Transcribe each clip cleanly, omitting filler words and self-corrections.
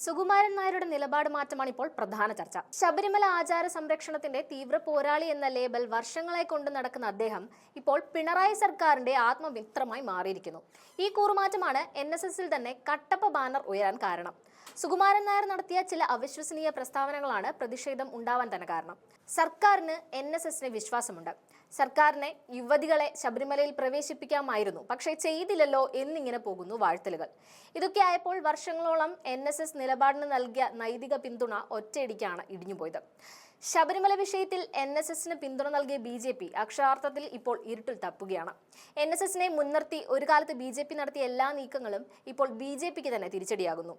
സുകുമാരൻ നായരുടെ നിലപാട് മാറ്റമാണ് ഇപ്പോൾ പ്രധാന ചർച്ച. ശബരിമല ആചാര സംരക്ഷണത്തിന്റെ തീവ്ര പോരാളി എന്ന ലേബൽ വർഷങ്ങളായി കൊണ്ടു നടക്കുന്ന അദ്ദേഹം ഇപ്പോൾ പിണറായി സർക്കാരിന്റെ ആത്മമിത്രമായി മാറിയിരിക്കുന്നു. ഈ കൂറുമാറ്റമാണ് NSSൽ തന്നെ കട്ടപ്പ ബാനർ ഉയരാൻ കാരണം. സുകുമാരൻ നായർ നടത്തിയ ചില അവിശ്വസനീയ പ്രസ്താവനകളാണ് പ്രതിഷേധം ഉണ്ടാവാൻ തന്നെ കാരണം. സർക്കാരിന് NSSനെ വിശ്വാസമുണ്ട്. സർക്കാരിനെ യുവതികളെ ശബരിമലയിൽ പ്രവേശിപ്പിക്കാമായിരുന്നു, പക്ഷേ ചെയ്തില്ലല്ലോ എന്നിങ്ങനെ പോകുന്നു വാഴ്ത്തലുകൾ. ഇതൊക്കെ ആയപ്പോൾ വർഷങ്ങളോളം NSS നിലപാടിന് നൽകിയ നൈതിക പിന്തുണ ഒറ്റയടിക്കാണ് ഇടിഞ്ഞുപോയത്. ശബരിമല വിഷയത്തിൽ NSSന് പിന്തുണ നൽകിയ BJP അക്ഷരാർത്ഥത്തിൽ ഇപ്പോൾ ഇരുട്ടിൽ തപ്പുകയാണ്. NSSനെ മുൻനിർത്തി ഒരു കാലത്ത് BJP നടത്തിയ എല്ലാ നീക്കങ്ങളും ഇപ്പോൾ BJPക്ക് തന്നെ തിരിച്ചടിയാകുന്നു.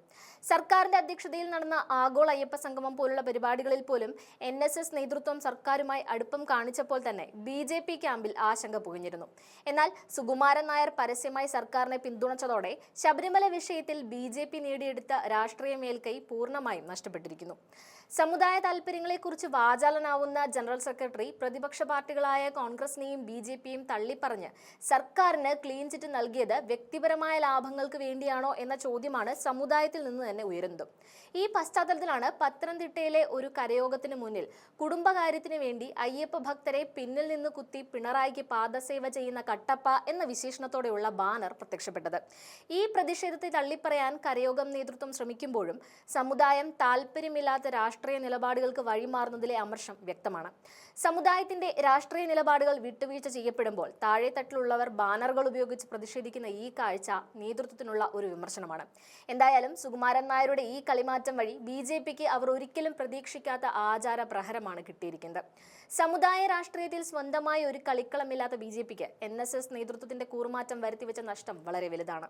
സർക്കാരിന്റെ അധ്യക്ഷതയിൽ നടന്ന ആഗോള അയ്യപ്പ സംഗമം പോലുള്ള പരിപാടികളിൽ പോലും NSS നേതൃത്വം സർക്കാരുമായി അടുപ്പം കാണിച്ചപ്പോൾ തന്നെ BJP ക്യാമ്പിൽ ആശങ്ക പുകഞ്ഞിരുന്നു. എന്നാൽ സുകുമാരൻ നായർ പരസ്യമായി സർക്കാരിനെ പിന്തുണച്ചതോടെ ശബരിമല വിഷയത്തിൽ BJP നേടിയെടുത്ത രാഷ്ട്രീയ മേൽക്കൈ പൂർണ്ണമായും നഷ്ടപ്പെട്ടിരിക്കുന്നു. സമുദായ താൽപര്യങ്ങളെക്കുറിച്ച് വാചാലനാവുന്ന ജനറൽ സെക്രട്ടറി പ്രതിപക്ഷ പാർട്ടികളായ കോൺഗ്രസിനെയും BJPയും തള്ളിപ്പറഞ്ഞ് സർക്കാരിന് ക്ലീൻ ചിറ്റ് നൽകിയത് വ്യക്തിപരമായ ലാഭങ്ങൾക്ക് വേണ്ടിയാണോ എന്ന ചോദ്യമാണ് സമുദായത്തിൽ നിന്ന് തന്നെ ഉയരുന്നത്. ഈ പശ്ചാത്തലത്തിലാണ് പത്തനംതിട്ടയിലെ ഒരു കരയോഗത്തിന് മുന്നിൽ കുടുംബകാര്യത്തിന് വേണ്ടി അയ്യപ്പ ഭക്തരെ പിന്നിൽ നിന്ന് കുത്തി പിണറായിക്ക് പാദസേവ ചെയ്യുന്ന കട്ടപ്പ എന്ന വിശേഷണത്തോടെയുള്ള ബാനർ പ്രത്യക്ഷപ്പെട്ടത്. ഈ പ്രതിഷേധത്തെ തള്ളിപ്പറയാൻ കരയോഗം നേതൃത്വം ശ്രമിക്കുമ്പോഴും സമുദായം താല്പര്യമില്ലാത്ത രാഷ്ട്രീയ നിലപാടുകൾക്ക് വഴിമാറുന്നതിലെ അമർഷം വ്യക്തമാണ്. സമുദായത്തിന്റെ രാഷ്ട്രീയ നിലപാടുകൾ വിട്ടുവീഴ്ച ചെയ്യപ്പെടുമ്പോൾ താഴെത്തട്ടിലുള്ളവർ ബാനറുകൾ ഉപയോഗിച്ച് പ്രതിഷേധിക്കുന്ന ഈ കാഴ്ച നേതൃത്വത്തിനുള്ള ഒരു വിമർശനമാണ്. എന്തായാലും സുകുമാരൻ നായരുടെ ഈ കളിമാറ്റം വഴി BJPക്ക് അവർ ഒരിക്കലും പ്രതീക്ഷിക്കാത്ത ആചാര പ്രഹരമാണ് കിട്ടിയിരിക്കുന്നത്. സമുദായ രാഷ്ട്രീയത്തിൽ സ്വന്തമായി ഒരു കളിക്കളമില്ലാത്ത BJPക്ക് NSS നേതൃത്വത്തിന്റെ കൂറുമാറ്റം വരുത്തിവെച്ച നഷ്ടം വളരെ വലുതാണ്.